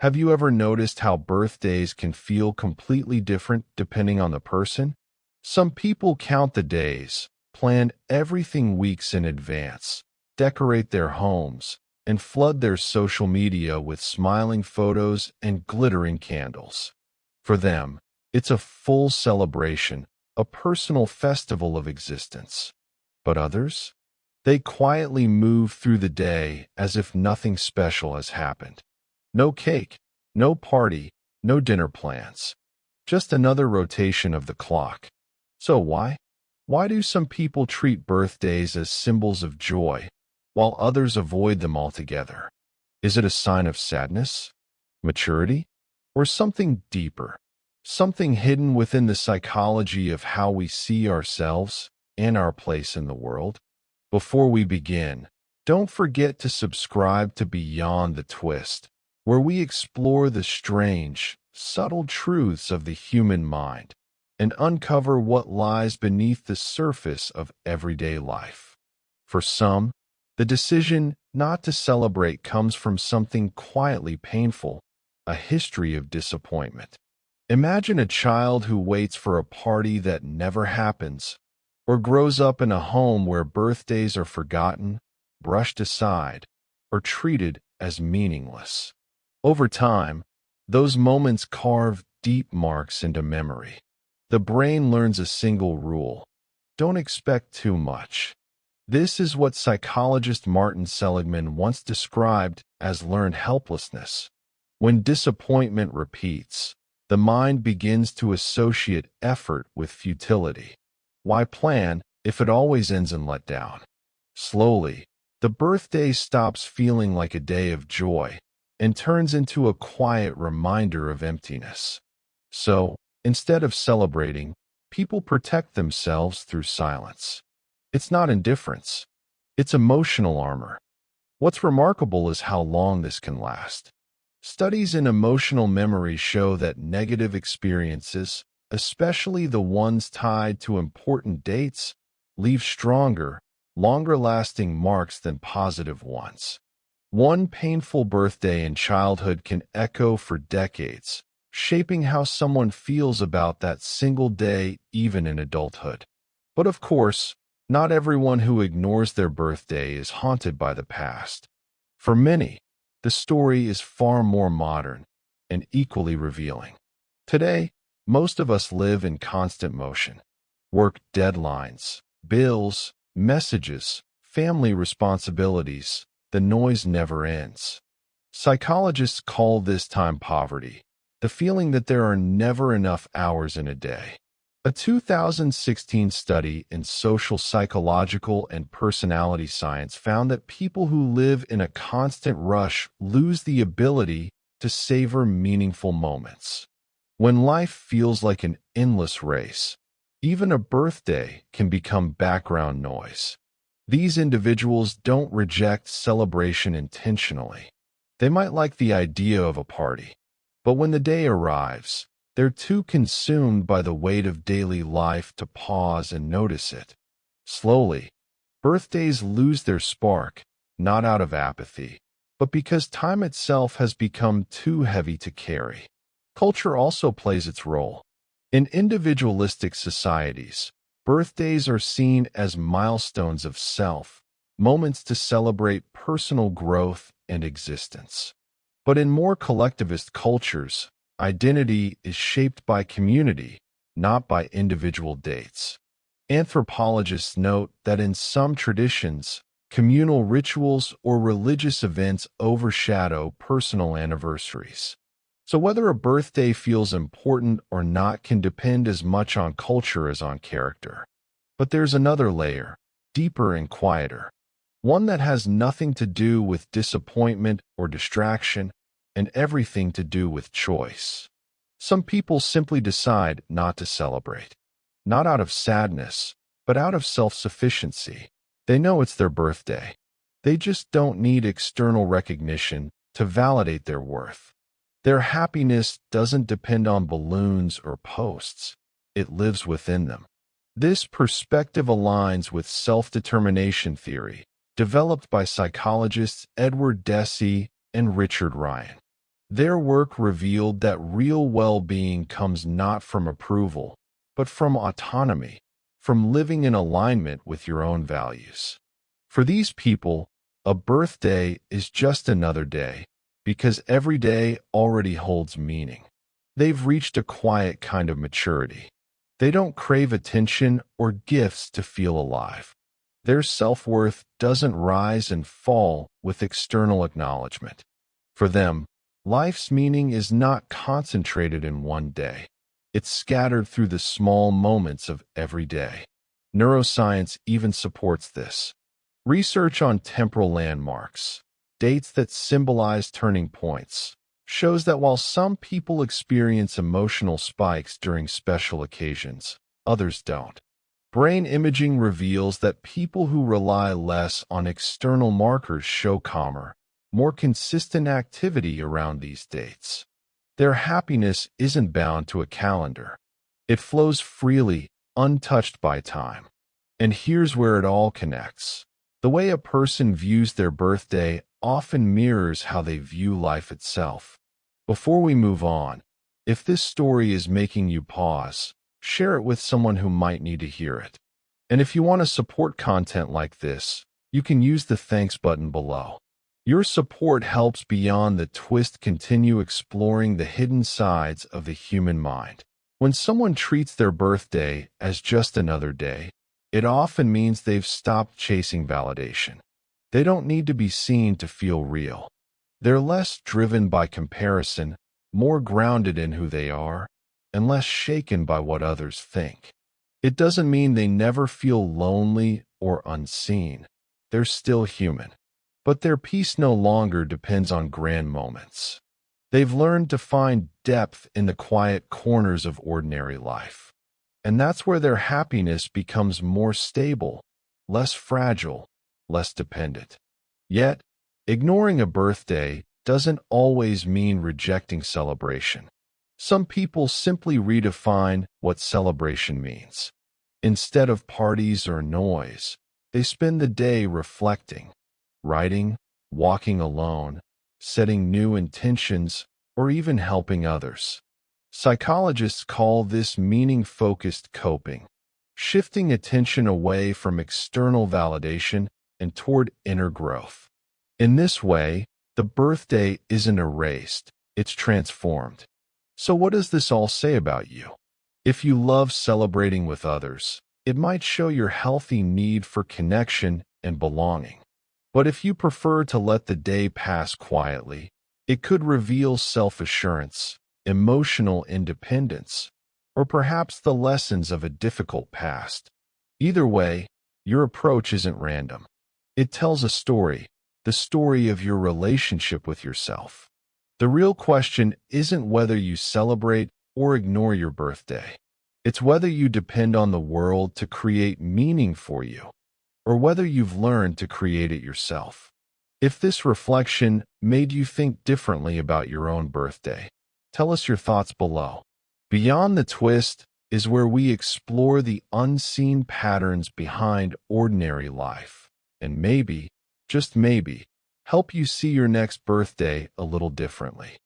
Have you ever noticed how birthdays can feel completely different depending on the person? Some people count the days, plan everything weeks in advance, decorate their homes, and flood their social media with smiling photos and glittering candles. For them, it's a full celebration, a personal festival of existence. But others? They quietly move through the day as if nothing special has happened. No cake, no party, no dinner plans. Just another rotation of the clock. So why? Why do some people treat birthdays as symbols of joy, while others avoid them altogether? Is it a sign of sadness, maturity, or something deeper? Something hidden within the psychology of how we see ourselves and our place in the world? Before we begin, don't forget to subscribe to Beyond the Twist, where we explore the strange, subtle truths of the human mind and uncover what lies beneath the surface of everyday life. For some, the decision not to celebrate comes from something quietly painful, a history of disappointment. Imagine a child who waits for a party that never happens, or grows up in a home where birthdays are forgotten, brushed aside, or treated as meaningless. Over time, those moments carve deep marks into memory. The brain learns a single rule: don't expect too much. This is what psychologist Martin Seligman once described as learned helplessness. When disappointment repeats, the mind begins to associate effort with futility. Why plan if it always ends in letdown? Slowly, the birthday stops feeling like a day of joy and turns into a quiet reminder of emptiness. So, instead of celebrating, people protect themselves through silence. It's not indifference. It's emotional armor. What's remarkable is how long this can last. Studies in emotional memory show that negative experiences, especially the ones tied to important dates, leave stronger, longer-lasting marks than positive ones. One painful birthday in childhood can echo for decades, shaping how someone feels about that single day even in adulthood. But of course, not everyone who ignores their birthday is haunted by the past. For many, the story is far more modern and equally revealing. Today, most of us live in constant motion. Work deadlines, bills, messages, family responsibilities. The noise never ends. Psychologists call this time poverty, the feeling that there are never enough hours in a day. A 2016 study in social psychological and personality science found that people who live in a constant rush lose the ability to savor meaningful moments. When life feels like an endless race, even a birthday can become background noise. These individuals don't reject celebration intentionally. They might like the idea of a party, but when the day arrives, they're too consumed by the weight of daily life to pause and notice it. Slowly, birthdays lose their spark, not out of apathy, but because time itself has become too heavy to carry. Culture also plays its role. In individualistic societies, birthdays are seen as milestones of self, moments to celebrate personal growth and existence. But in more collectivist cultures, identity is shaped by community, not by individual dates. Anthropologists note that in some traditions, communal rituals or religious events overshadow personal anniversaries. So whether a birthday feels important or not can depend as much on culture as on character. But there's another layer, deeper and quieter, one that has nothing to do with disappointment or distraction and everything to do with choice. Some people simply decide not to celebrate, not out of sadness, but out of self-sufficiency. They know it's their birthday. They just don't need external recognition to validate their worth. Their happiness doesn't depend on balloons or posts. It lives within them. This perspective aligns with self-determination theory, developed by psychologists Edward Deci and Richard Ryan. Their work revealed that real well-being comes not from approval, but from autonomy, from living in alignment with your own values. For these people, a birthday is just another day, because every day already holds meaning. They've reached a quiet kind of maturity. They don't crave attention or gifts to feel alive. Their self-worth doesn't rise and fall with external acknowledgement. For them, life's meaning is not concentrated in one day. It's scattered through the small moments of every day. Neuroscience even supports this. Research on temporal landmarks, dates that symbolize turning points, shows that while some people experience emotional spikes during special occasions, others don't. Brain imaging reveals that people who rely less on external markers show calmer, more consistent activity around these dates. Their happiness isn't bound to a calendar. It flows freely, untouched by time. And here's where it all connects. The way a person views their birthday often mirrors how they view life itself. Before we move on, if this story is making you pause, share it with someone who might need to hear it. And if you want to support content like this, you can use the thanks button below. Your support helps Beyond the Twist continue exploring the hidden sides of the human mind. When someone treats their birthday as just another day, it often means they've stopped chasing validation. They don't need to be seen to feel real. They're less driven by comparison, more grounded in who they are, and less shaken by what others think. It doesn't mean they never feel lonely or unseen. They're still human. But their peace no longer depends on grand moments. They've learned to find depth in the quiet corners of ordinary life. And that's where their happiness becomes more stable, less fragile, less dependent. Yet, ignoring a birthday doesn't always mean rejecting celebration. Some people simply redefine what celebration means. Instead of parties or noise, they spend the day reflecting, writing, walking alone, setting new intentions, or even helping others. Psychologists call this meaning-focused coping, shifting attention away from external validation and toward inner growth. In this way, the birthday isn't erased, it's transformed. So what does this all say about you? If you love celebrating with others, it might show your healthy need for connection and belonging. But if you prefer to let the day pass quietly, it could reveal self-assurance, emotional independence, or perhaps the lessons of a difficult past. Either way, your approach isn't random. It tells a story, the story of your relationship with yourself. The real question isn't whether you celebrate or ignore your birthday. It's whether you depend on the world to create meaning for you, or whether you've learned to create it yourself. If this reflection made you think differently about your own birthday, tell us your thoughts below. Beyond the Twist is where we explore the unseen patterns behind ordinary life, and maybe, just maybe, help you see your next birthday a little differently.